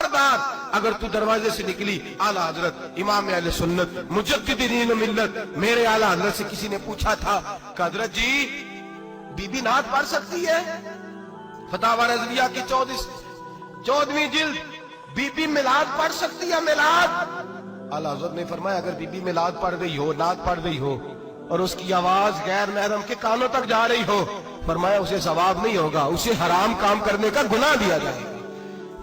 खबरदार अगर तू दरवाजे से निकली, आला हजरत इमाम अहले सुन्नत मुजद्दिद दीन मिल्लत मेरे आला हजरत से किसी ने पूछा था कि हजरत जी बीबी नात पढ़ सकती है? फतावा रज़विया की 14वीं जिल्द, बीबी मिलाद पढ़ सकती है? मिलाद। आला हजरत ने फरमाया अगर बीबी मिलाद पढ़ रही हो, नात पढ़ रही हो और उसकी आवाज गैर महरम के कानों तक जा रही हो, फरमाया उसे सवाब नहीं होगा, उसे हराम काम करने का गुनाह दिया जाएगा।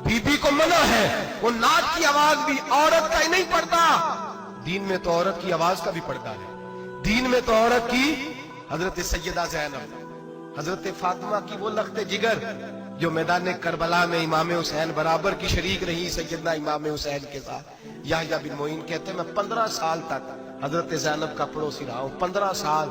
बीबी को मना है, वो नात की आवाज भी औरत का ही नहीं पड़ता, दीन में तो औरत की आवाज का भी पड़ता है। दीन में तो औरत की, हजरत सैयदा ज़ैनब, हजरत फातिमा की वो लख्ते जिगर जो मैदान करबला में इमाम हुसैन बराबर की शरीक रही सैयदना इमाम हुसैन के साथ। याह्या बिन मोइन कहते हैं मैं 15 साल तक हजरत ज़ैनब का पड़ोसी रहा हूं। 15 साल,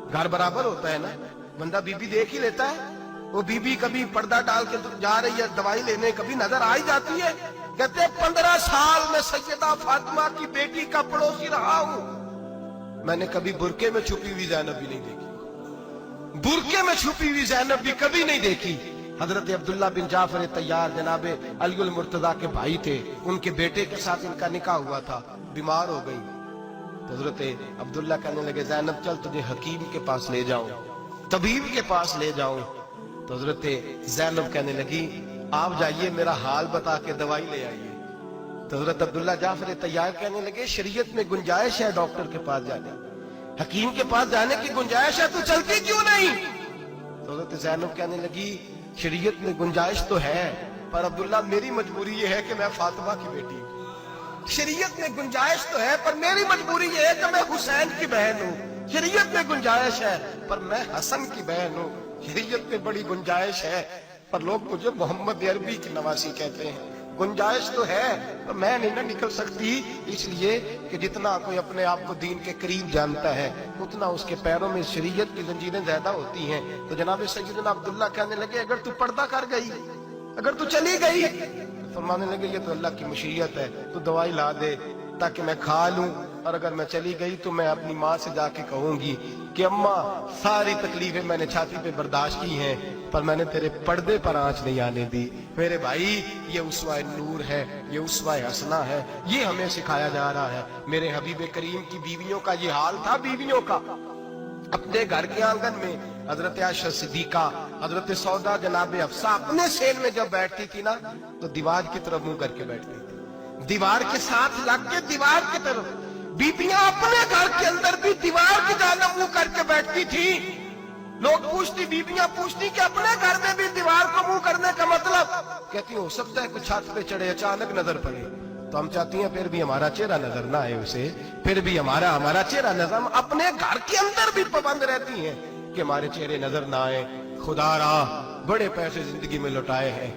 घर बराबर होता है ना, बंदा बीबी देख ही लेता है। वो बीबी कभी पर्दा डाल के जा रही है दवाई लेने, कभी नजर आ ही जाती है। कहते 15 साल में सैयदा फातिमा की बेटी का पड़ोसी रहा हूं, मैंने कभी बुरके में छुपी हुई ज़ैनब भी नहीं देखी, बुरके में छुपी हुई ज़ैनब भी कभी नहीं देखी। हजरत अब्दुल्ला बिन जाफर तैयार जनाबे अली मुर्तजा के भाई थे, उनके बेटे के साथ इनका निकाह हुआ था, बीमार हो गई तो हजरत अब्दुल्ला कहने लगे ज़ैनब चल तुझे हकीम के पास ले जाऊं, तबीब के पास ले जाऊं। तो हजरत ज़ैनब कहने लगी आप जाइए मेरा हाल बता के दवाई ले आइए। तो हजरत अब्दुल्ला जाफर तैयार कहने लगे शरीयत में गुंजाइश है डॉक्टर के पास जाने, हकीम के पास जाने की गुंजाइश है, तू चलती क्यों नहीं? तो हजरत ज़ैनब कहने लगी शरीयत में गुंजाइश तो है पर अब्दुल्ला मेरी मजबूरी ये है कि मैं फातिमा की बेटी हूं। शरीयत में गुंजाइश तो है पर मेरी मजबूरी ये है कि मैं हुसैन की बहन हूं। शरीयत में गुंजाइश है पर मैं हसन की बहन हूं। शरीयत में बड़ी गुंजाइश है पर लोग मुझे मोहम्मद अरबी की नवासी कहते हैं। गुंजाइश तो है पर मैं नहीं ना निकल सकती, इसलिए कि जितना कोई अपने आप को दीन के करीब जानता है उतना उसके पैरों में शरीयत की जंजीरें ज्यादा होती हैं। तो जनाब सैयदना अब्दुल्ला कहने लगे अगर तू पर्दा कर गई, अगर तू चली गई, तो फरमाने लगे ये तो अल्लाह की मशीयत है, तू दवाई ला दे ताकि मैं खा लूं, और अगर मैं चली गई तो मैं अपनी माँ से जाके कहूंगी कि अम्मा सारी तकलीफें मैंने छाती पे बर्दाश्त की हैं पर मैंने तेरे पर्दे पर आंच नहीं आने दी। मेरे भाई ये उसवा नूर है, ये उसवा हसना है, ये हमें सिखाया जा रहा है। मेरे हबीब करीम की बीवियों का ये हाल था, बीवियों का अपने घर के आंगन में हजरत आयशा सिद्दीका, हजरत सौदा जनाब हफ्सा अपने सेन में जब बैठती थी ना तो दीवार की तरफ मुंह करके बैठती थी, दीवार के साथ लग के दीवार की तरफ। बीबियां अपने घर के अंदर भी दीवार की जानिब मुंह करके बैठती थी। लोग पूछती, बीबियां पूछती कि अपने घर में भी दीवार को मुंह करने का मतलब? कहती हो सकता है कुछ छत पे चढ़े अचानक नजर पड़े तो हम चाहती हैं फिर भी हमारा चेहरा नजर ना आए उसे, फिर भी हमारा चेहरा नजर, हम अपने घर के अंदर भी पाबंद रहती हैं कि हमारे चेहरे नजर ना आए। खुदा रा बड़े पैसे जिंदगी में लुटाए हैं,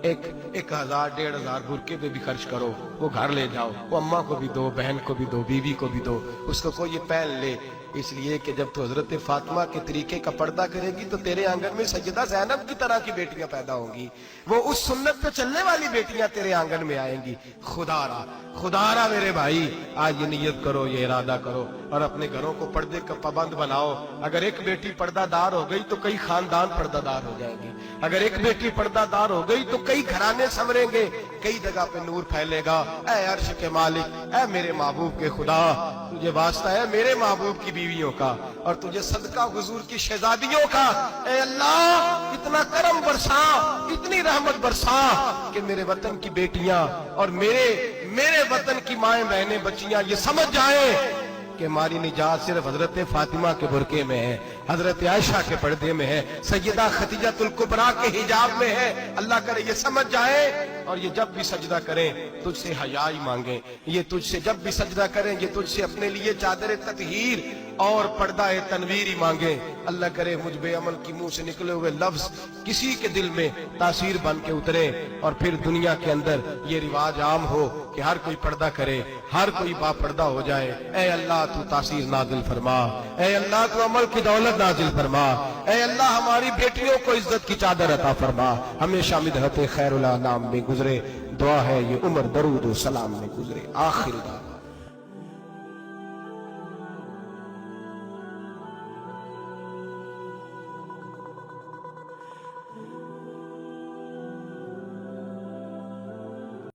1000 1500 बुरके पे भी खर्च करो, वो घर ले जाओ, वो अम्मा को भी दो, बहन को भी दो, बीवी को भी दो, उसको कोई ये पहन ले। इसलिए कि जब तो हजरत फातिमा के तरीके का पर्दा करेगी तो तेरे आंगन में सैयदा ज़ैनब की तरह की बेटियां पैदा होंगी, वो उस सुन्नत पे चलने वाली बेटियां तेरे आंगन में आएंगी। खुदारा मेरे भाई आज ये नियत करो, ये इरादा करो और अपने घरों को पर्दे का पाबंद बनाओ। अगर एक बेटी पर्दादार हो गई तो कई खानदान पर्दादार हो जाएंगे, अगर एक बेटी पर्दादार हो गई तो कई घराने संवरेंगे, कई जगह पे नूर फैलेगा। ऐ अर्श के मालिक, ऐ मेरे महबूब के खुदा, तुझे वास्ता है मेरे महबूब की बीवियों का और तुझे सदका हुजूर की शहजादियों का। ऐ अल्लाह इतना करम बरसा, इतनी रहमत बरसा कि मेरे वतन की बेटियां और मेरे वतन की माएं बहनें बच्चियां ये समझ जाएं कि हमारी निजात सिर्फ हजरत फातिमा के बुरके में है, हजरत आयशा के पर्दे में है, सैयदा खदीजतुल कुबरा के हिजाब में है। अल्लाह करे ये समझ जाए और ये जब भी सजदा करें तुझसे हयाई मांगे, ये तुझसे जब भी सजदा करें ये तुझसे अपने लिए चादर ततहीर और पर्दा तनवीर ही मांगे। अल्लाह करे मुझ बेअमल की मुंह से निकले हुए लफ्ज किसी के दिल में तासीर बन के उतरे और फिर दुनिया के अंदर ये रिवाज आम हो कि हर कोई पर्दा करे, हर कोई बापर्दा हो जाए। ऐ अल्लाह तू तासीर नाजिल फरमा, ऐ अल्लाह तू अमल की दौलत नाजिल फरमा, ऐ अल्लाह हमारी बेटियों को इज्जत की चादर अता फरमा, हमेशा मिदहत खैरुल अनाम में गुजरे। दुआ है ये उम्र दरूद सलाम में गुजरे। आखिर